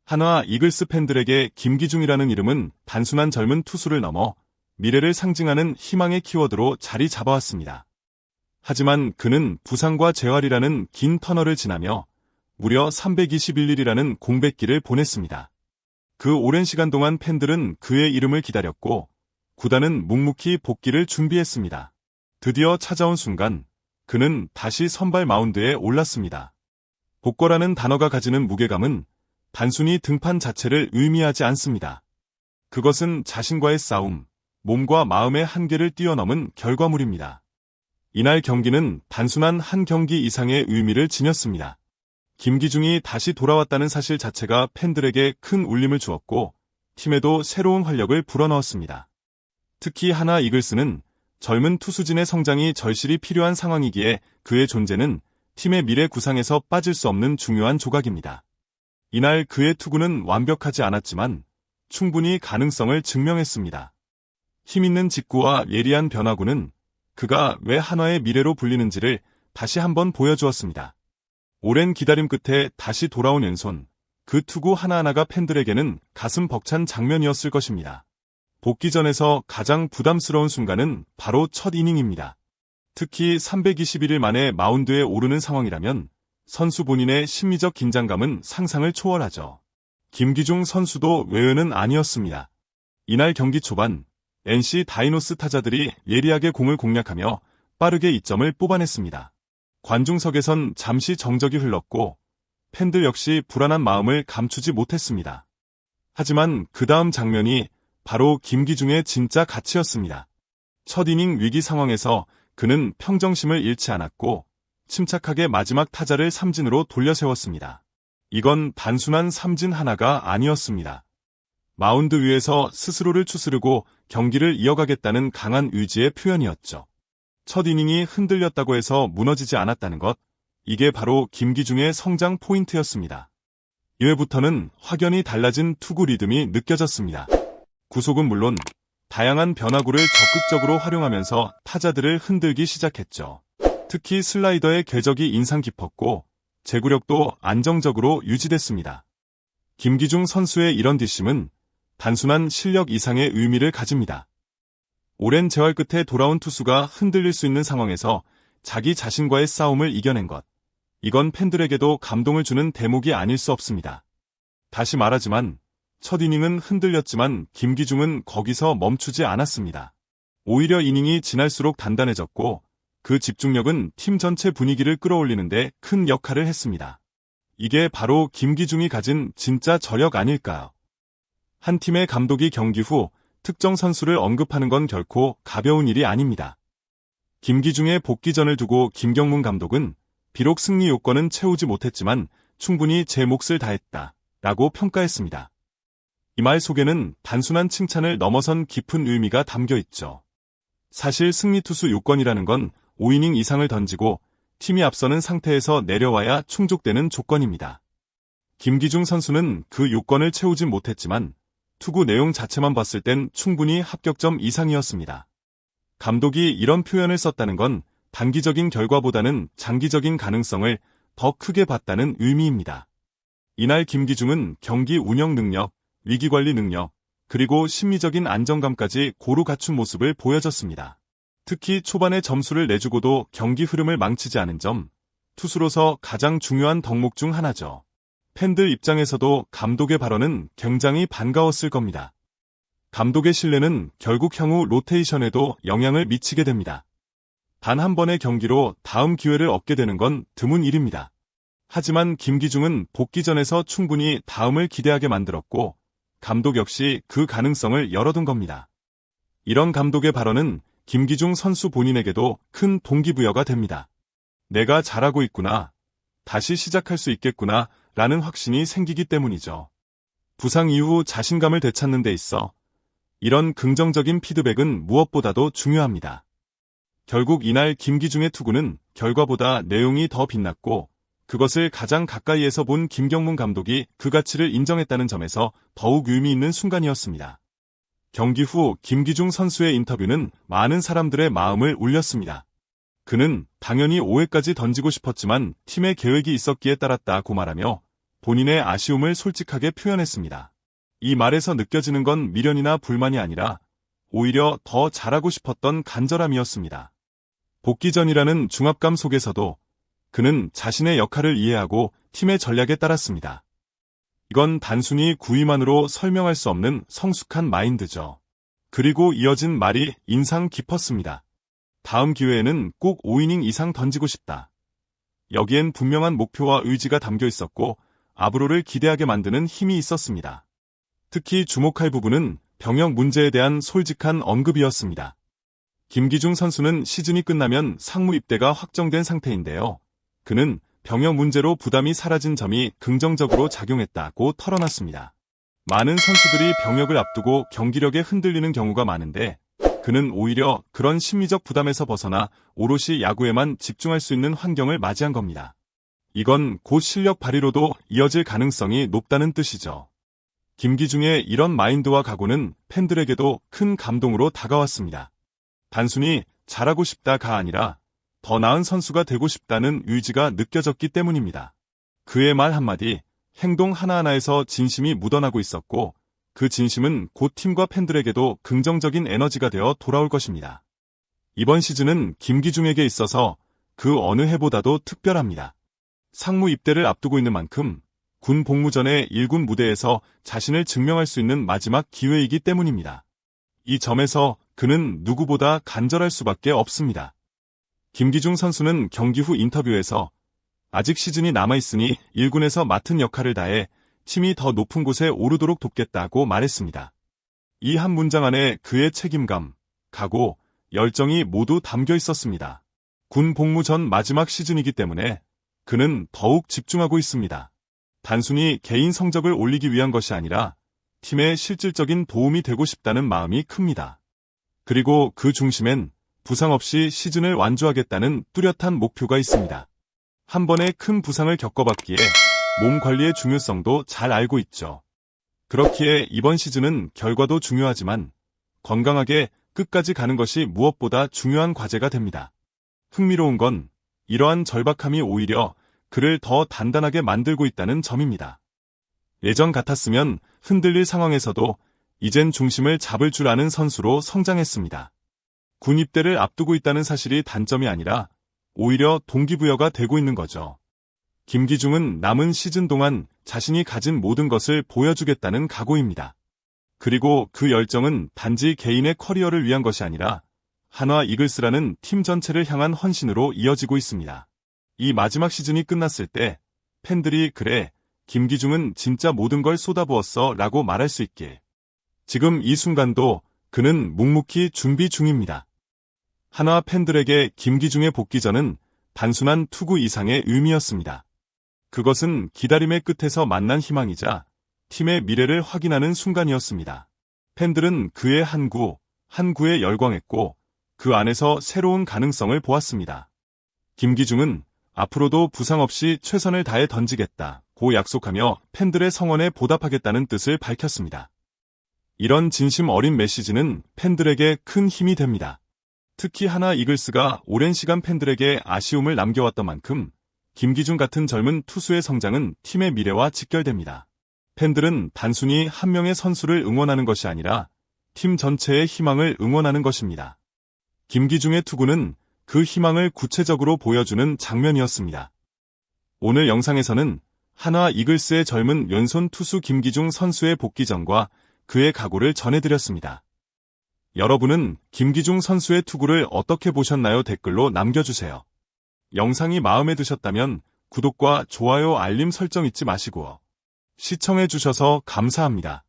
한화 이글스 팬들에게 김기중이라는 이름은 단순한 젊은 투수를 넘어 미래를 상징하는 희망의 키워드로 자리 잡아왔습니다. 하지만 그는 부상과 재활이라는 긴 터널을 지나며 무려 321일이라는 공백기를 보냈습니다. 그 오랜 시간 동안 팬들은 그의 이름을 기다렸고 구단은 묵묵히 복귀를 준비했습니다. 드디어 찾아온 순간 그는 다시 선발 마운드에 올랐습니다. 복거라는 단어가 가지는 무게감은 단순히 등판 자체를 의미하지 않습니다. 그것은 자신과의 싸움, 몸과 마음의 한계를 뛰어넘은 결과물입니다. 이날 경기는 단순한 한 경기 이상의 의미를 지녔습니다. 김기중이 다시 돌아왔다는 사실 자체가 팬들에게 큰 울림을 주었고 팀에도 새로운 활력을 불어넣었습니다. 특히 한화 이글스는 젊은 투수진의 성장이 절실히 필요한 상황이기에 그의 존재는 팀의 미래 구상에서 빠질 수 없는 중요한 조각입니다. 이날 그의 투구는 완벽하지 않았지만 충분히 가능성을 증명했습니다. 힘있는 직구와 예리한 변화구는 그가 왜 한화의 미래로 불리는지를 다시 한번 보여주었습니다. 오랜 기다림 끝에 다시 돌아온 왼손, 그 투구 하나하나가 팬들에게는 가슴 벅찬 장면이었을 것입니다. 복귀전에서 가장 부담스러운 순간은 바로 첫 이닝입니다. 특히 321일 만에 마운드에 오르는 상황이라면 선수 본인의 심리적 긴장감은 상상을 초월하죠. 김기중 선수도 외연은 아니었습니다. 이날 경기 초반 NC 다이노스 타자들이 예리하게 공을 공략하며 빠르게 이점을 뽑아냈습니다. 관중석에선 잠시 정적이 흘렀고 팬들 역시 불안한 마음을 감추지 못했습니다. 하지만 그 다음 장면이 바로 김기중의 진짜 가치였습니다. 첫 이닝 위기 상황에서 그는 평정심을 잃지 않았고 침착하게 마지막 타자를 삼진으로 돌려세웠습니다. 이건 단순한 삼진 하나가 아니었습니다. 마운드 위에서 스스로를 추스르고 경기를 이어가겠다는 강한 의지의 표현이었죠. 첫 이닝이 흔들렸다고 해서 무너지지 않았다는 것, 이게 바로 김기중의 성장 포인트였습니다. 2회부터는 확연히 달라진 투구 리듬이 느껴졌습니다. 구속은 물론 다양한 변화구를 적극적으로 활용하면서 타자들을 흔들기 시작했죠. 특히 슬라이더의 궤적이 인상 깊었고 제구력도 안정적으로 유지됐습니다. 김기중 선수의 이런 뒷심은 단순한 실력 이상의 의미를 가집니다. 오랜 재활 끝에 돌아온 투수가 흔들릴 수 있는 상황에서 자기 자신과의 싸움을 이겨낸 것. 이건 팬들에게도 감동을 주는 대목이 아닐 수 없습니다. 다시 말하지만 첫 이닝은 흔들렸지만 김기중은 거기서 멈추지 않았습니다. 오히려 이닝이 지날수록 단단해졌고 그 집중력은 팀 전체 분위기를 끌어올리는데 큰 역할을 했습니다. 이게 바로 김기중이 가진 진짜 저력 아닐까요? 한 팀의 감독이 경기 후 특정 선수를 언급하는 건 결코 가벼운 일이 아닙니다. 김기중의 복귀전을 두고 김경문 감독은 비록 승리 요건은 채우지 못했지만 충분히 제 몫을 다했다 라고 평가했습니다. 이 말 속에는 단순한 칭찬을 넘어선 깊은 의미가 담겨 있죠. 사실 승리 투수 요건이라는 건 5이닝 이상을 던지고 팀이 앞서는 상태에서 내려와야 충족되는 조건입니다. 김기중 선수는 그 요건을 채우진 못했지만 투구 내용 자체만 봤을 땐 충분히 합격점 이상이었습니다. 감독이 이런 표현을 썼다는 건 단기적인 결과보다는 장기적인 가능성을 더 크게 봤다는 의미입니다. 이날 김기중은 경기 운영 능력, 위기관리 능력, 그리고 심리적인 안정감까지 고루 갖춘 모습을 보여줬습니다. 특히 초반에 점수를 내주고도 경기 흐름을 망치지 않은 점, 투수로서 가장 중요한 덕목 중 하나죠. 팬들 입장에서도 감독의 발언은 굉장히 반가웠을 겁니다. 감독의 신뢰는 결국 향후 로테이션에도 영향을 미치게 됩니다. 단 한 번의 경기로 다음 기회를 얻게 되는 건 드문 일입니다. 하지만 김기중은 복귀전에서 충분히 다음을 기대하게 만들었고 감독 역시 그 가능성을 열어둔 겁니다. 이런 감독의 발언은 김기중 선수 본인에게도 큰 동기부여가 됩니다. 내가 잘하고 있구나, 다시 시작할 수 있겠구나 라는 확신이 생기기 때문이죠. 부상 이후 자신감을 되찾는 데 있어 이런 긍정적인 피드백은 무엇보다도 중요합니다. 결국 이날 김기중의 투구는 결과보다 내용이 더 빛났고 그것을 가장 가까이에서 본 김경문 감독이 그 가치를 인정했다는 점에서 더욱 의미 있는 순간이었습니다. 경기 후 김기중 선수의 인터뷰는 많은 사람들의 마음을 울렸습니다. 그는 당연히 5회까지 던지고 싶었지만 팀의 계획이 있었기에 따랐다고 말하며 본인의 아쉬움을 솔직하게 표현했습니다. 이 말에서 느껴지는 건 미련이나 불만이 아니라 오히려 더 잘하고 싶었던 간절함이었습니다. 복귀 전이라는 중압감 속에서도 그는 자신의 역할을 이해하고 팀의 전략에 따랐습니다. 이건 단순히 구위만으로 설명할 수 없는 성숙한 마인드죠. 그리고 이어진 말이 인상 깊었습니다. 다음 기회에는 꼭 5이닝 이상 던지고 싶다. 여기엔 분명한 목표와 의지가 담겨 있었고 아브로를 기대하게 만드는 힘이 있었습니다. 특히 주목할 부분은 병역 문제에 대한 솔직한 언급이었습니다. 김기중 선수는 시즌이 끝나면 상무 입대가 확정된 상태인데요. 그는 병역 문제로 부담이 사라진 점이 긍정적으로 작용했다고 털어놨습니다. 많은 선수들이 병역을 앞두고 경기력에 흔들리는 경우가 많은데 그는 오히려 그런 심리적 부담에서 벗어나 오롯이 야구에만 집중할 수 있는 환경을 맞이한 겁니다. 이건 곧 실력 발휘로도 이어질 가능성이 높다는 뜻이죠. 김기중의 이런 마인드와 각오는 팬들에게도 큰 감동으로 다가왔습니다. 단순히 잘하고 싶다가 아니라 더 나은 선수가 되고 싶다는 의지가 느껴졌기 때문입니다. 그의 말 한마디, 행동 하나하나에서 진심이 묻어나고 있었고 그 진심은 곧 팀과 팬들에게도 긍정적인 에너지가 되어 돌아올 것입니다. 이번 시즌은 김기중에게 있어서 그 어느 해보다도 특별합니다. 상무 입대를 앞두고 있는 만큼 군 복무 전에 1군 무대에서 자신을 증명할 수 있는 마지막 기회이기 때문입니다. 이 점에서 그는 누구보다 간절할 수밖에 없습니다. 김기중 선수는 경기 후 인터뷰에서 아직 시즌이 남아있으니 1군에서 맡은 역할을 다해 팀이 더 높은 곳에 오르도록 돕겠다고 말했습니다. 이 한 문장 안에 그의 책임감, 각오, 열정이 모두 담겨 있었습니다. 군 복무 전 마지막 시즌이기 때문에 그는 더욱 집중하고 있습니다. 단순히 개인 성적을 올리기 위한 것이 아니라 팀의 실질적인 도움이 되고 싶다는 마음이 큽니다. 그리고 그 중심엔 부상 없이 시즌을 완주하겠다는 뚜렷한 목표가 있습니다. 한 번의 큰 부상을 겪어봤기에 몸 관리의 중요성도 잘 알고 있죠. 그렇기에 이번 시즌은 결과도 중요하지만 건강하게 끝까지 가는 것이 무엇보다 중요한 과제가 됩니다. 흥미로운 건 이러한 절박함이 오히려 그를 더 단단하게 만들고 있다는 점입니다. 예전 같았으면 흔들릴 상황에서도 이젠 중심을 잡을 줄 아는 선수로 성장했습니다. 군 입대를 앞두고 있다는 사실이 단점이 아니라 오히려 동기부여가 되고 있는 거죠. 김기중은 남은 시즌 동안 자신이 가진 모든 것을 보여주겠다는 각오입니다. 그리고 그 열정은 단지 개인의 커리어를 위한 것이 아니라 한화 이글스라는 팀 전체를 향한 헌신으로 이어지고 있습니다. 이 마지막 시즌이 끝났을 때 팬들이 그래, 김기중은 진짜 모든 걸 쏟아부었어 라고 말할 수 있길. 지금 이 순간도 그는 묵묵히 준비 중입니다. 한화 팬들에게 김기중의 복귀전은 단순한 투구 이상의 의미였습니다. 그것은 기다림의 끝에서 만난 희망이자 팀의 미래를 확인하는 순간이었습니다. 팬들은 그의 한 구에 열광했고 그 안에서 새로운 가능성을 보았습니다. 김기중은 앞으로도 부상 없이 최선을 다해 던지겠다고 약속하며 팬들의 성원에 보답하겠다는 뜻을 밝혔습니다. 이런 진심 어린 메시지는 팬들에게 큰 힘이 됩니다. 특히 한화 이글스가 오랜 시간 팬들에게 아쉬움을 남겨왔던 만큼 김기중 같은 젊은 투수의 성장은 팀의 미래와 직결됩니다. 팬들은 단순히 한 명의 선수를 응원하는 것이 아니라 팀 전체의 희망을 응원하는 것입니다. 김기중의 투구는 그 희망을 구체적으로 보여주는 장면이었습니다. 오늘 영상에서는 한화 이글스의 젊은 왼손 투수 김기중 선수의 복귀전과 그의 각오를 전해드렸습니다. 여러분은 김기중 선수의 투구를 어떻게 보셨나요? 댓글로 남겨주세요. 영상이 마음에 드셨다면 구독과 좋아요, 알림 설정 잊지 마시고 시청해주셔서 감사합니다.